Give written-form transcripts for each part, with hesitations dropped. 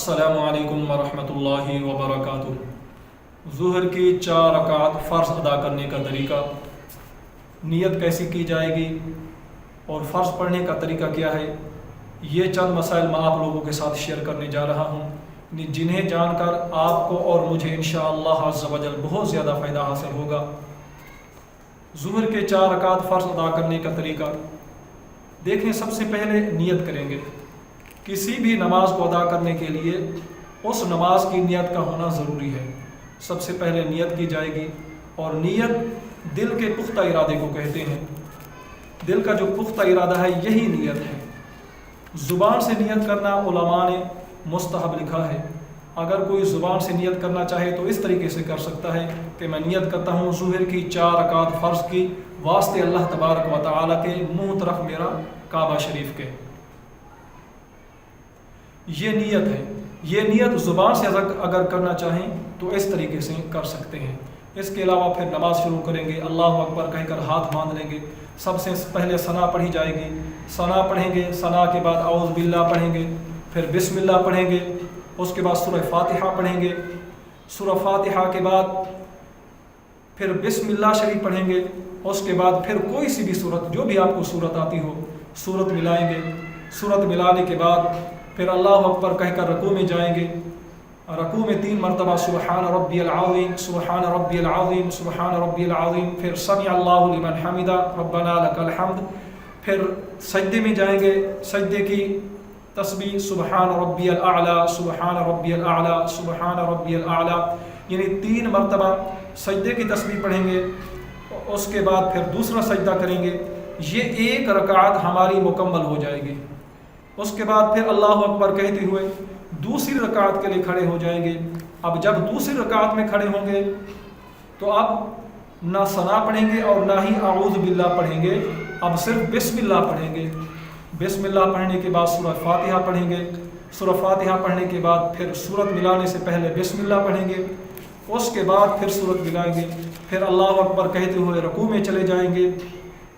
अस्सलामु अलैकुम वरहमतुल्लाहि वबरकातुहू। ज़ुहर की 4 रकात फ़र्ज़ अदा करने का तरीका, नियत कैसी की जाएगी और फ़र्ज़ पढ़ने का तरीका क्या है, ये चंद मसाइल मैं आप लोगों के साथ शेयर करने जा रहा हूँ, जिन्हें जानकर आपको और मुझे इंशाअल्लाह अज़्ज़ व जल बहुत ज़्यादा फ़ायदा हासिल होगा। ज़ुहर के 4 रकात फ़र्ज़ अदा करने का तरीका देखें। सबसे पहले नियत करेंगे। किसी भी नमाज को अदा करने के लिए उस नमाज की नियत का होना ज़रूरी है। सबसे पहले नियत की जाएगी और नियत दिल के पुख्ता इरादे को कहते हैं। दिल का जो पुख्ता इरादा है यही नियत है। ज़ुबान से नियत करना उलमा ने मुस्तहब लिखा है। अगर कोई ज़ुबान से नियत करना चाहे तो इस तरीके से कर सकता है कि मैं नियत करता हूँ ज़ुहर की 4 रकात फ़र्ज़ की वास्ते अल्लाह तबारक व तआला के मुँह तरफ मेरा काबा शरीफ के। ये नियत है। ये नियत ज़ुबान से अगर करना चाहें तो इस तरीके से कर सकते हैं। इसके अलावा फिर नमाज शुरू करेंगे, अल्लाहु अकबर कहकर हाथ बांध लेंगे। सबसे पहले सना पढ़ी जाएगी, सना पढ़ेंगे, सना के बाद औज़ बिल्लाह पढ़ेंगे, फिर बिस्मिल्लाह पढ़ेंगे, उसके बाद सूरह फातिहा पढ़ेंगे, सूरह फातिहा के बाद फिर बिस्मिल्लाह शरीफ पढ़ेंगे, उसके बाद फिर कोई सी भी सूरत, जो भी आपको सूरत आती हो, सूरत मिलाएंगे। सूरत मिलाने के बाद फिर अल्लाहु अकबर कहकर रकू में जाएंगे। रकू में 3 मरतबा सुबहान रब्बियल आज़ीम, सुबहान रब्बियल आज़ीम, सुबहान रब्बियल आज़ीम, फिर समी अल्लाहु लिमन हमिदा रब्बना लकल हम्द। फिर सजदे में जाएंगे, सजदे की तस्बीह सुबहान रब्बियल आला, सुबहान रब्बियल आला, सुबहान रब्बियल आला, यानी 3 मरतबा सजदे की तस्बीह पढ़ेंगे। उसके बाद फिर दूसरा सजदा करेंगे। ये 1 रकात हमारी मुकम्मल हो जाएगी। उसके बाद फिर अल्लाहु अकबर कहते हुए दूसरी रकात के लिए खड़े हो जाएंगे। अब जब दूसरी रकात में खड़े होंगे तो अब ना सना पढ़ेंगे और ना ही आऊज़ बिल्लाह पढ़ेंगे, अब सिर्फ बिस्मिल्लाह पढ़ेंगे। बिस्मिल्लाह पढ़ने के बाद सूरह फातिहा पढ़ेंगे। सूरह फातिहा पढ़ने के बाद फिर सूरत मिलाने से पहले बिस्मिल्लाह पढ़ेंगे, उसके बाद फिर सूरत मिलाएंगे। फिर अल्लाहु अकबर कहते हुए रकू में चले जाएंगे,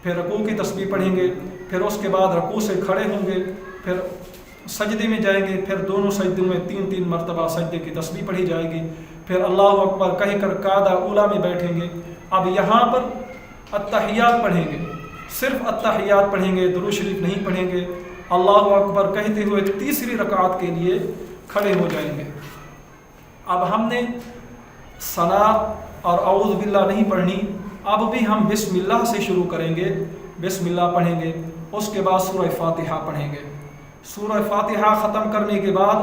फिर रकू की तस्बीह पढ़ेंगे, फिर उसके बाद रकू से खड़े होंगे, फिर सजदे में जाएंगे, फिर दोनों सजदों में 3-3 मरतबा सजदे की तस्बीह पढ़ी जाएगी। फिर अल्लाहु अकबर कहकर कादा उला में बैठेंगे। अब यहाँ पर अत्तहियात पढ़ेंगे, सिर्फ अत्तहियात पढ़ेंगे, दुरूद शरीफ नहीं पढ़ेंगे। अल्लाहु अकबर कहते हुए तीसरी रकात के लिए खड़े हो जाएंगे। अब हमने सना और औज़ बिल्लाह नहीं पढ़नी, अब भी हम बिस्मिल्लाह से शुरू करेंगे। बिस्मिल्लाह पढ़ेंगे, उसके बाद सूरह फातिहा पढ़ेंगे। सूरह फातिहा ख़त्म करने के बाद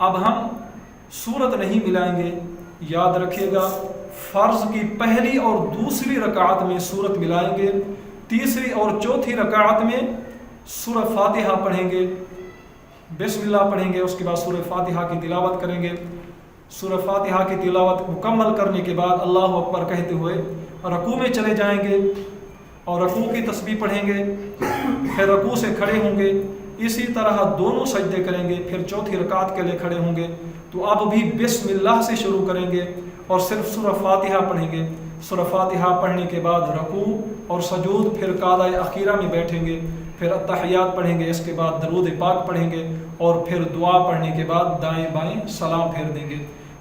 अब हम सूरत नहीं मिलाएंगे। याद रखिएगा, फ़र्ज़ की पहली और दूसरी रकात में सूरत मिलाएंगे, तीसरी और चौथी रकात में सूरह फातिहा पढ़ेंगे, बिस्मिल्लाह पढ़ेंगे, उसके बाद सूरह फातिहा की तिलावत करेंगे। सूरह फातिहा की तिलावत मुकम्मल करने के बाद अल्लाहु अकबर कहते हुए रकू में चले जाएंगे और रकू की तस्बीह पढ़ेंगे, फिर रकू से खड़े होंगे। इसी तरह दोनों सजदे करेंगे, फिर चौथी रकात के लिए खड़े होंगे। तो अब भी बिस्मिल्लाह से शुरू करेंगे और सिर्फ सूरह फातिहा पढ़ेंगे। सूरह फातिहा पढ़ने के बाद रकू और सजूद, फिर कादा अखीरा में बैठेंगे, फिर अत्तहियात पढ़ेंगे, इसके बाद दरूद पाक पढ़ेंगे और फिर दुआ पढ़ने के बाद दाएं बाएं सलाम फेर देंगे।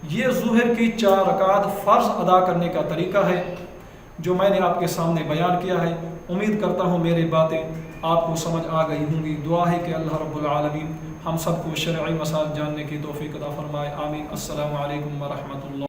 ये ज़ुहर की 4 रकात फ़र्ज़ अदा करने का तरीका है जो मैंने आपके सामने बयान किया है। उम्मीद करता हूँ मेरी बातें आपको समझ आ गई होंगी। दुआ है कि अल्लाह रब्बुल आलमीन हम सबको शरई मसाइल जानने की तौफीक अता फरमाए। आमीन। अस्सलामु अलैकुम व रहमतुल्लाह।